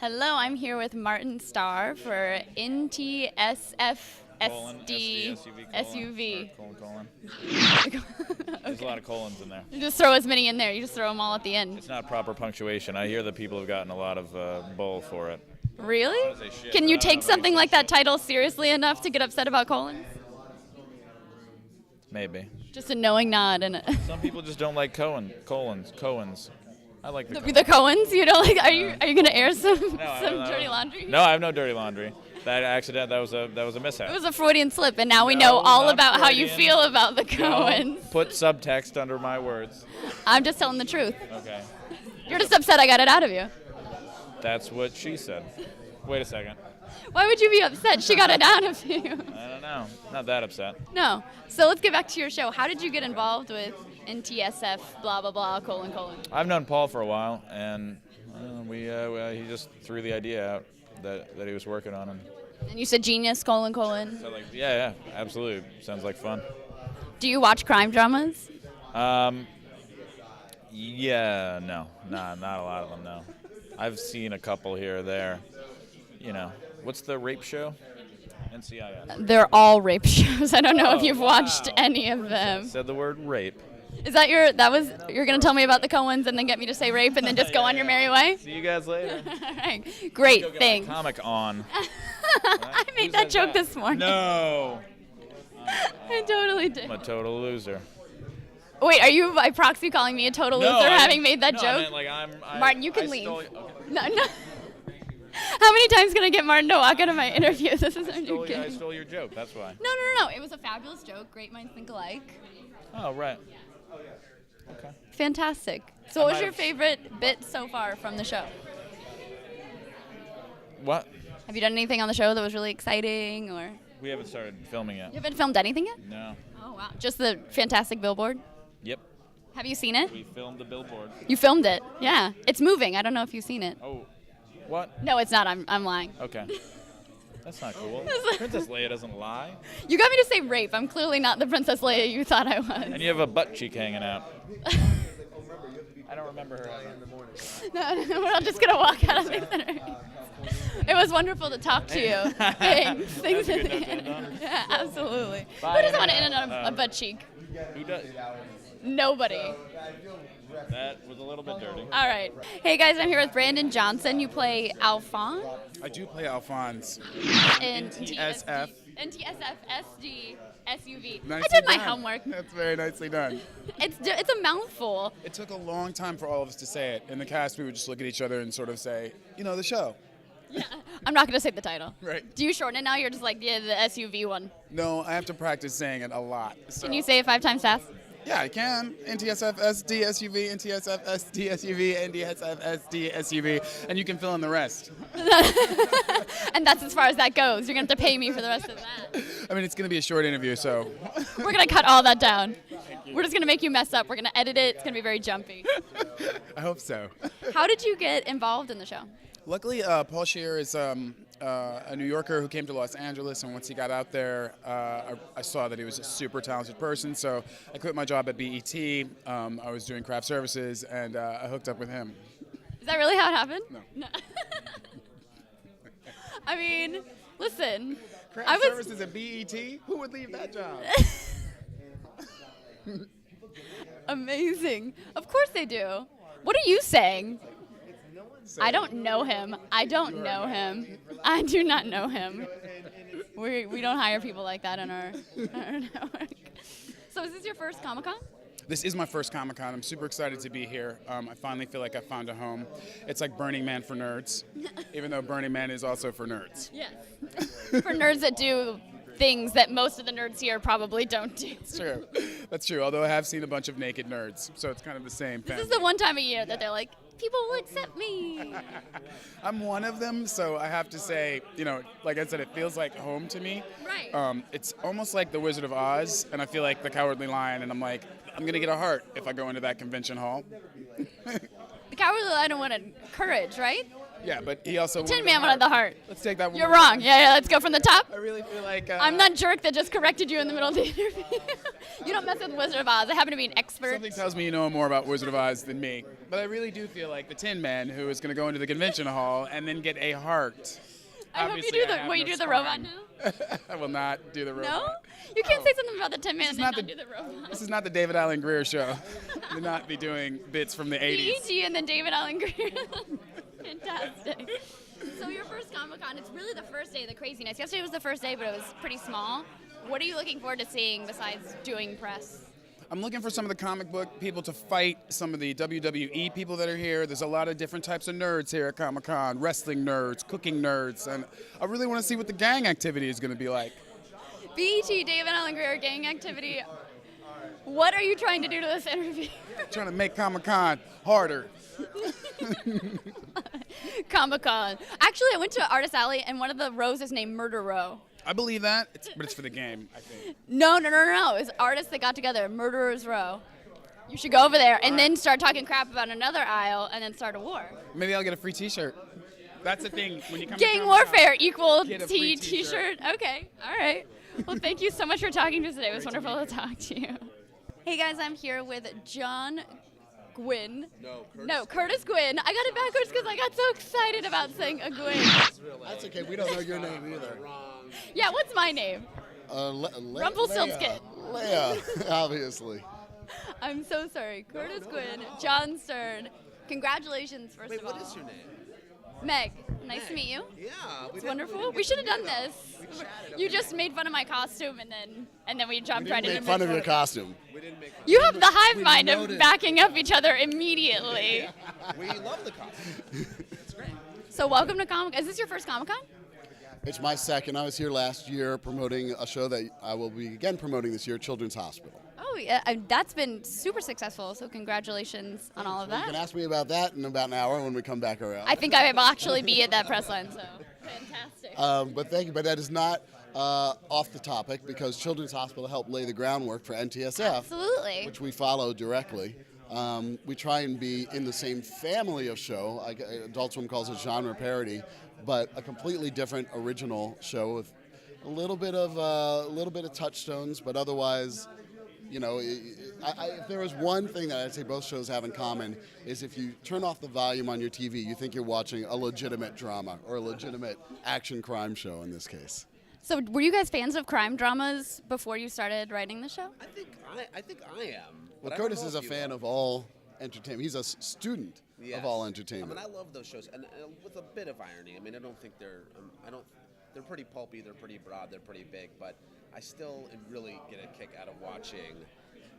Hello, I'm here with Martin Starr for NTSF SD SUV. There's a lot of colons in there. You just throw as many in there. You just throw them all at the end. It's not proper punctuation. I hear that people have gotten a lot of bull for it. Really? Can you take something like that title seriously enough to get upset about colons? Maybe. Just a knowing nod. And Some people just don't like Cohens. I like the Cohens. You don't like? Are you gonna air some No, dirty laundry? No, I have no dirty laundry. That was a mishap. It was a Freudian slip, and now we know all about how you feel about the Cohens. Put subtext under my words. I'm just telling the truth. Okay. You're just upset I got it out of you. That's what she said. Wait a second. Why would you be upset? She got it out of you. I don't know. Not that upset. No. So let's get back to your show. How did you get involved with NTSF, blah, blah, blah, colon? I've known Paul for a while, and he just threw the idea out that he was working on. And you said genius, colon. So yeah, absolutely. Sounds like fun. Do you watch crime dramas? Yeah, no. Not a lot of them, no. I've seen a couple here or there. You know, what's the rape show? NCIS. They're all rape shows. I don't know if you've watched any of them. Said the word rape. Is that you're going to tell me about the Cohens and then get me to say rape and then just go on your merry way? See you guys later. All right. Great, thanks. Comic on. I made that joke this morning. No. I totally did. I'm a total loser. Wait, are you by proxy calling me a total loser having made that joke? I meant like Martin, you can leave. Okay. No. How many times can I get Martin to walk out of my interviews? This is I stole your joke, that's why. No. It was a fabulous joke. Great minds think alike. Oh, right. Okay. Fantastic. So what was your favorite bit so far from the show? What? Have you done anything on the show that was really exciting, or? We haven't started filming yet. You haven't filmed anything yet? No. Oh, wow. Just the fantastic billboard? Yep. Have you seen it? We filmed the billboard. You filmed it? Yeah. It's moving. I don't know if you've seen it. Oh. What? No, it's not. I'm lying. Okay. That's not cool. Princess Leia doesn't lie. You got me to say rape. I'm clearly not the Princess Leia you thought I was. And you have a butt cheek hanging out. I don't remember her. No, we're all just going to walk out of these interviews. It was wonderful to talk to you. Thanks. Yeah, absolutely. Bye, Who doesn't want to in and out of a butt cheek? Who does? Nobody. That was a little bit dirty. All right. Hey, guys, I'm here with Brandon Johnson. You play Alphonse. I do play Alphonse. In NTSF. NTSF SD SUV. Nicely I did my done. homework. That's very nicely done. It's a mouthful. It took a long time for all of us to say it. In the cast, we would just look at each other and sort of say, the show. Yeah. I'm not going to say the title. Right. Do you shorten it now? You're just like, yeah, the SUV one. No, I have to practice saying it a lot. So. Can you say it 5 times fast? Yeah, I can. NTSF SD SUV, NTSF SD SUV, NTSF SD SUV, and you can fill in the rest. And that's as far as that goes. You're going to have to pay me for the rest of that. I mean, it's going to be a short interview, so. We're going to cut all that down. We're just going to make you mess up. We're going to edit it. It's going to be very jumpy. I hope so. How did you get involved in the show? Luckily, Paul Scheer is a New Yorker who came to Los Angeles, and once he got out there, I saw that he was a super talented person, so I quit my job at BET. I was doing craft services, and I hooked up with him. Is that really how it happened? No. I mean, listen. Craft services at BET? Who would leave that job? Amazing. Of course they do. What are you saying? I don't know him. I don't know him. I do not know him. We don't hire people like that in our network. So is this your first Comic-Con? This is my first Comic-Con. I'm super excited to be here. I finally feel like I found a home. It's like Burning Man for nerds, even though Burning Man is also for nerds. Yes. For nerds that do things that most of the nerds here probably don't do. It's true. That's true, although I have seen a bunch of naked nerds, so it's kind of the same This family. is the one time a year that they're like, people will accept me. I'm one of them, so I have to say, like I said, it feels like home to me. Right. It's almost like the Wizard of Oz, and I feel like the Cowardly Lion, and I'm like, I'm going to get a heart if I go into that convention hall. The Cowardly Lion wanted courage, right? Yeah, but he also Tin Man wanted the heart. Let's take that one. You're more wrong. time. Yeah, let's go from the top. I really feel like I'm that jerk that just corrected you in the middle of the interview. You don't mess with Wizard of Oz. I happen to be an expert. Something tells me you know more about Wizard of Oz than me. But I really do feel like the Tin Man who is going to go into the convention hall and then get a heart. I hope you do the. Will you do the robot now? I will not do the robot. No? You can't say something about the Tin Man and then not do the robot. This is not the David Allen Greer show. Do not be doing bits from the 80s. E.T. and then David Allen Greer. Fantastic. So your first Comic-Con, it's really the first day of the craziness. Yesterday was the first day, but it was pretty small. What are you looking forward to seeing besides doing press? I'm looking for some of the comic book people to fight some of the WWE people that are here. There's a lot of different types of nerds here at Comic-Con, wrestling nerds, cooking nerds, and I really want to see what the gang activity is going to be like. BET, David Allen Greer, gang activity. What are you trying to do to this interview? Trying to make Comic-Con harder. Comic-Con. Actually, I went to Artist Alley, and one of the rows is named Murder Row. I believe that, but it's for the game, I think. No. It's artists that got together, Murderer's Row. You should go over there and then start talking crap about another aisle and then start a war. Maybe I'll get a free T-shirt. That's the thing. When you come Gang to warfare equal get a free T-shirt. Okay, all right. Well, thank you so much for talking to us today. It was wonderful to talk to you. Hey guys, I'm here with John Gwynn. Curtis Gwynn. I got it backwards because I got so excited about saying a Gwynn. That's okay. We don't know your name either. Yeah, what's my name? Rumpelstiltskin. Leia, obviously. I'm so sorry. Curtis Gwynn, John Stern. Congratulations, first of all. What is your name? Meg. Nice to meet you. Yeah. It's wonderful. We should have done this. You just made fun of my costume and then we jumped right into Make fun of your costume. We didn't make fun. You have the hive mind of backing up each other immediately. We love the costume. It's great. So welcome to Comic. Is this your first Comic-Con? It's my second. I was here last year promoting a show that I will be again promoting this year, Children's Hospital. Oh, yeah, that's been super successful. So congratulations on all of You can that. ask me about that in about an hour when we come back around. I think I will actually be at that press line. So fantastic. But thank you. But that is not off the topic because Children's Hospital helped lay the groundwork for NTSF, Absolutely. which we follow directly. We try and be in the same family of show. Adult Swim calls it genre parody, but a completely different original show with a little bit of touchstones, but otherwise, you know, if there was one thing that I'd say both shows have in common is if you turn off the volume on your TV, you think you're watching a legitimate drama or a legitimate action crime show in this case. So were you guys fans of crime dramas before you started writing the show? I think I am. Well, but I don't Curtis know is if a you fan are. of all entertainment. He's a student Yes. of all entertainment. I mean, I love those shows, and with a bit of irony. I mean, I don't think they're. They're pretty pulpy. They're pretty broad. They're pretty big. But I still really get a kick out of watching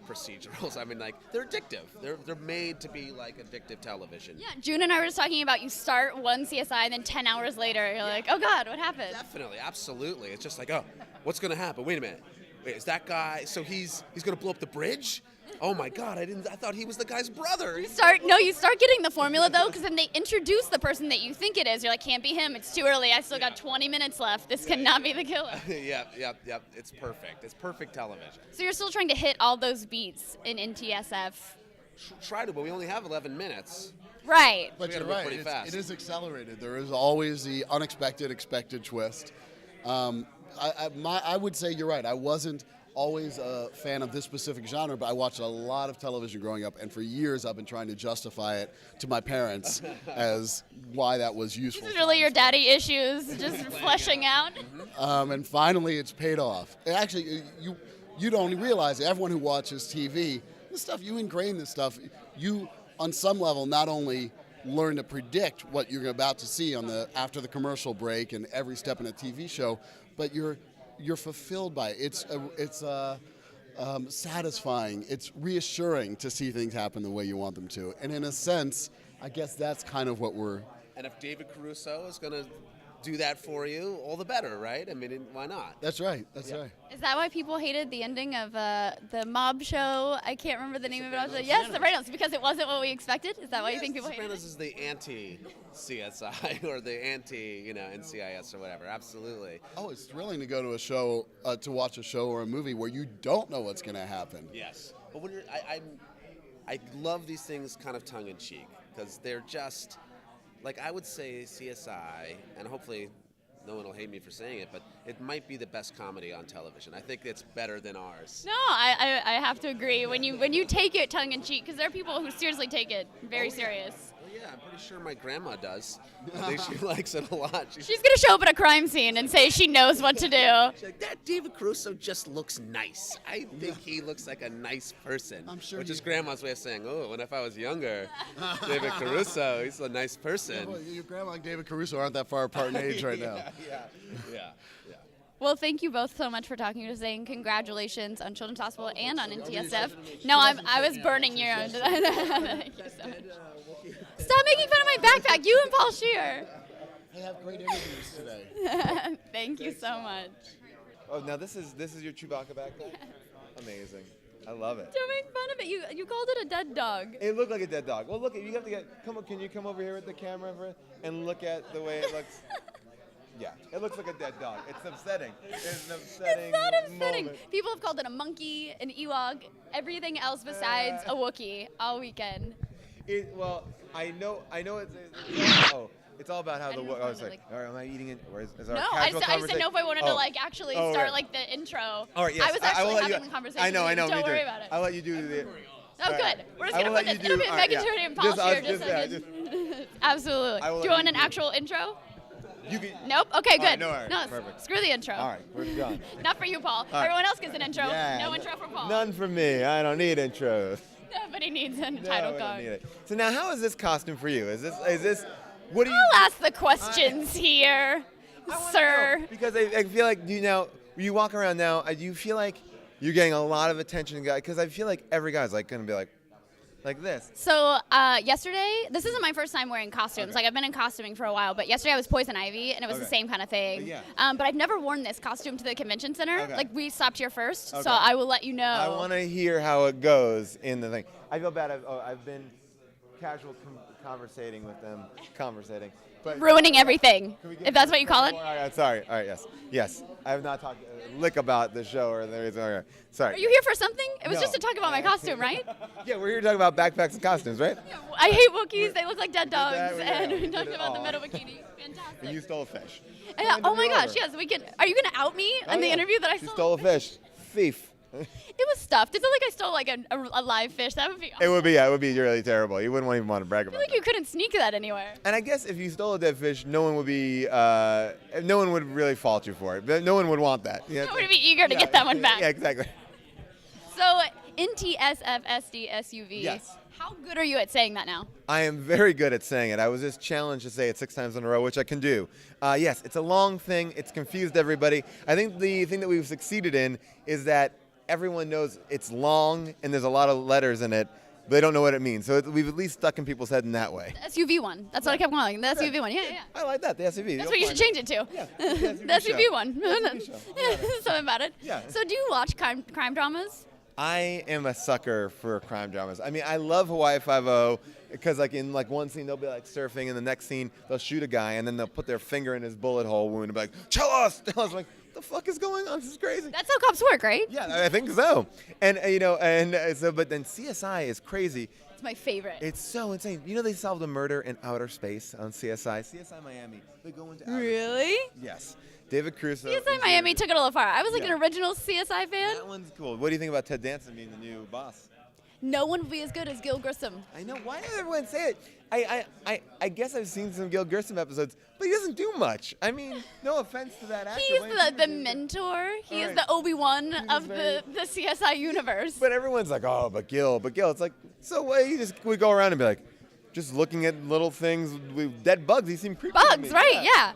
procedurals. I mean, like they're addictive. They're made to be like addictive television. Yeah, June and I were just talking about you start one CSI and then 10 hours later you're like, oh God, what happened? Definitely, absolutely. It's just like, oh, what's gonna happen? Wait a minute. Wait, is that guy? So he's gonna blow up the bridge? Oh my God! I thought he was the guy's brother. You start getting the formula though, because then they introduce the person that you think it is. You're like, can't be him. It's too early. I still got 20 minutes left. This cannot be the killer. Yep. It's perfect. It's perfect television. So you're still trying to hit all those beats in NTSF. Try to, but we only have 11 minutes. Right. But We you're gotta move right. pretty fast. It is accelerated. There is always the unexpected, expected twist. I would say you're right. I wasn't always a fan of this specific genre, but I watched a lot of television growing up, and for years I've been trying to justify it to my parents as why that was useful. This is really your daddy issues just fleshing out. And finally, it's paid off. And actually, you don't realize it. Everyone who watches TV, this stuff, you ingrain this stuff. You, on some level, not only learn to predict what you're about to see after the commercial break and every step in a TV show, but you're fulfilled by it. It's satisfying. It's reassuring to see things happen the way you want them to. And in a sense, I guess that's kind of what we're... And if David Caruso is going to do that for you, all the better, right? I mean, why not? That's right. That's right. Is that why people hated the ending of the mob show? I can't remember the name of it. Yes, Sopranos, because it wasn't what we expected. Is that why you think people hated Sopranos it? is the anti-CSI or the anti-NCIS or whatever. Absolutely. Oh, it's thrilling to go to a show, to watch a show or a movie where you don't know what's going to happen. Yes. But when I love these things kind of tongue-in-cheek because they're just... like I would say CSI, and hopefully no one will hate me for saying it, but it might be the best comedy on television. I think it's better than ours. No, I have to agree. When you take it tongue in cheek, because there are people who seriously take it very serious. Well, yeah, I'm pretty sure my grandma does. I think she likes it a lot. She's gonna show up at a crime scene and say she knows what to do. She's like, that David Caruso just looks nice. I think he looks like a nice person. I'm sure Which you- is grandma's way of saying, oh, and if I was younger, David Caruso, he's a nice person. Well, your grandma and David Caruso aren't that far apart in age right now. Yeah. Well, thank you both so much for talking to us today, and congratulations on Children's Hospital and on NTSF. No, I was burning your own. Thank you so much. Stop making fun of my backpack, you and Paul Scheer. I have great interviews today. Thank you so much. Oh, now this is your Chewbacca backpack? Amazing. I love it. Don't make fun of it. You called it a dead dog. It looked like a dead dog. Well, look, you have to come on, can you come over here with the camera and look at the way it looks? Yeah, it looks like a dead dog. It's upsetting. It's an upsetting It's not upsetting. moment. People have called it a monkey, an Ewok, everything else besides a Wookiee all weekend. Well, I know it's all about how the don't Wookiee. know I if was I like, all right, am I eating it? Or is our No, casual I just didn't know if I wanted to Oh. actually Oh, start right. the intro. All right, yes. I was will actually let having you, the conversation. I know. Don't me worry too. about it. I'll let you do the. Oh, all right. good. We're just I gonna will put let this. you It'll be do- all right, Megan yeah. Turney and Paul Just us, Scheer. just- yeah, Just Absolutely. I will Do you let want you an do- actual intro? You can. Nope. Okay, All right, good. no, all right, No, perfect. screw the intro. All right, we're done. Not for you, Paul. right. Everyone else gets an intro. Yeah, No intro for Paul. None for me. I don't need intros. Nobody needs a No, title we don't card. need it. So now, how is this costume for you? Is this? What do you? I'll ask the questions here, sir. Because I feel like you walk around now. Do you feel like you're getting a lot of attention, guy? Because I feel like every guy's like gonna be like this. So yesterday, this isn't my first time wearing costumes. Okay. Like I've been in costuming for a while, but yesterday I was Poison Ivy, and it was the Okay. same kind of thing. Yeah. But I've never worn this costume to the convention center. Okay. Like we stopped here first, Okay. so I will let you know. I want to hear how it goes in the thing. I feel bad. I've been casual conversating with them, but Ruining everything, Can we get if that's what you call it. All right, sorry. All right, yes. I have not talked a lick about the show or the reason. Okay. Sorry. Are you here for something? It was No. just to talk about my costume, right? Yeah, we're here talking about backpacks and costumes, right? I hate Wookiees. They look like dead dogs, that, and we we talked did it about the all. metal bikini. Fantastic. And you stole a fish. Yeah, Hand oh it my gosh, over. yes, we can. Are you gonna out me in the yeah. interview that I She stole a fish. Thief. It was stuffed. It's not like I stole like a live fish. That would be. It would be really terrible. You wouldn't even want to brag I about feel like it. you couldn't sneak that anywhere. And I guess if you stole a dead fish, no one would really fault you for it. No one would want that. Yeah. I would be eager to get that one back. Yeah, exactly. So NTSF SDSUV. Yes. How good are you at saying that now? I am very good at saying it. I was just challenged to say it 6 times in a row, which I can do. Yes, it's a long thing. It's confused everybody. I think the thing that we've succeeded in is that everyone knows it's long and there's a lot of letters in it. But they don't know what it means. So we've at least stuck in people's head in that way. The SUV one. That's what I kept calling. The SUV one. Yeah. I like that, the SUV. That's what you should change it to. Yeah, The SUV show. one. SUV show. Yeah. Something about it. Yeah. So do you watch crime dramas? I am a sucker for crime dramas. I mean, I love Hawaii Five-0 because, like, in one scene they'll be like surfing, and the next scene they'll shoot a guy, and then they'll put their finger in his bullet hole wound and be like, "Tell us!" I was like, "What the fuck is going on? This is crazy." That's how cops work, right? Yeah, I think so. And but then CSI is crazy. It's my favorite. It's so insane. You know, they solved a murder in outer space on CSI. CSI Miami. They go into outer Really? space. Yes. David Caruso. CSI is Miami the- took it a little far. I was like Yeah. an original CSI fan. That one's cool. What do you think about Ted Danson being the new boss? No one will be as good as Gil Grissom. I know. Why does everyone say it? I guess I've seen some Gil Grissom episodes, but he doesn't do much. I mean, no offense to that actor. He's Wayne the Peterson. mentor. He is Alright. the Obi-Wan He was of very- the CSI universe. But everyone's like, oh, but Gil. It's like, so what? We go around and be like, just looking at little things with dead bugs. He seemed creepy. to Bugs, me. right? Yeah.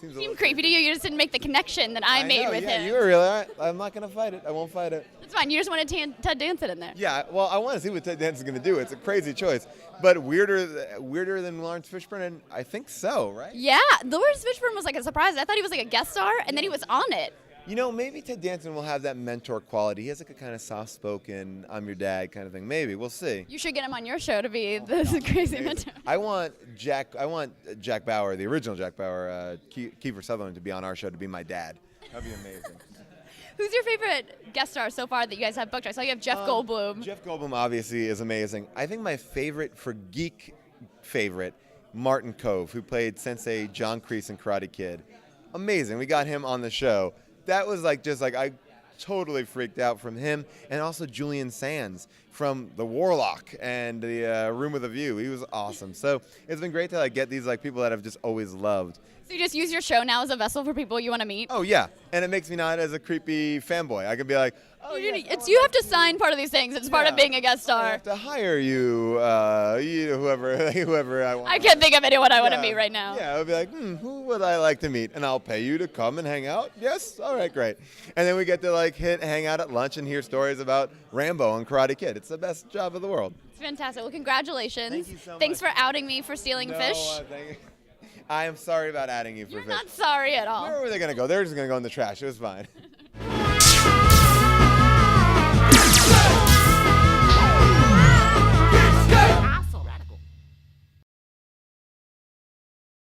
Seems a Seemed little creepy to you. You just didn't make the connection that I made know, with yeah, him. you were really. All right. I'm not gonna fight it. I won't fight it. It's fine. You just wanted Ted Danson in there. Yeah, well, I want to see what Ted Danson's gonna do. It's a crazy choice, but weirder than Lawrence Fishburne, I think so, right? Yeah, Lawrence Fishburne was like a surprise. I thought he was like a guest star, and then he was on it. You know, maybe Ted Danson will have that mentor quality. He has like a kind of soft-spoken, I'm your dad kind of thing. Maybe we'll see. You should get him on your show to be this crazy mentor. I want Jack Bauer, the original Jack Bauer, Kiefer Sutherland, to be on our show to be my dad. That'd be amazing. Who's your favorite guest star so far that you guys have booked? I saw you have Jeff Goldblum. Jeff Goldblum obviously is amazing. I think my favorite for geek favorite Martin Kove, who played Sensei John Kreese in Karate Kid. Amazing. We got him on the show. That was I totally freaked out from him. And also Julian Sands from The Warlock and the Room with a View. He was awesome. So it's been great to get these people that I've just always loved. So you just use your show now as a vessel for people you want to meet? Oh, yeah. And it makes me not as a creepy fanboy. I can be like, oh, you have to sign part of these things. It's part of being a guest star. I have to hire you, whoever I want. I can't think of anyone I want to meet right now. Yeah, I'll be like, who would I like to meet? And I'll pay you to come and hang out? Yes? All right, great. And then we get to hang out at lunch and hear stories about Rambo and Karate Kid. It's the best job of the world. It's fantastic. Well, congratulations. Thank you so much. Thanks for outing me for stealing fish. Thank you. I am sorry about adding you for You're fish. not sorry at all. Where were they going to go? They were just going to go in the trash. It was fine.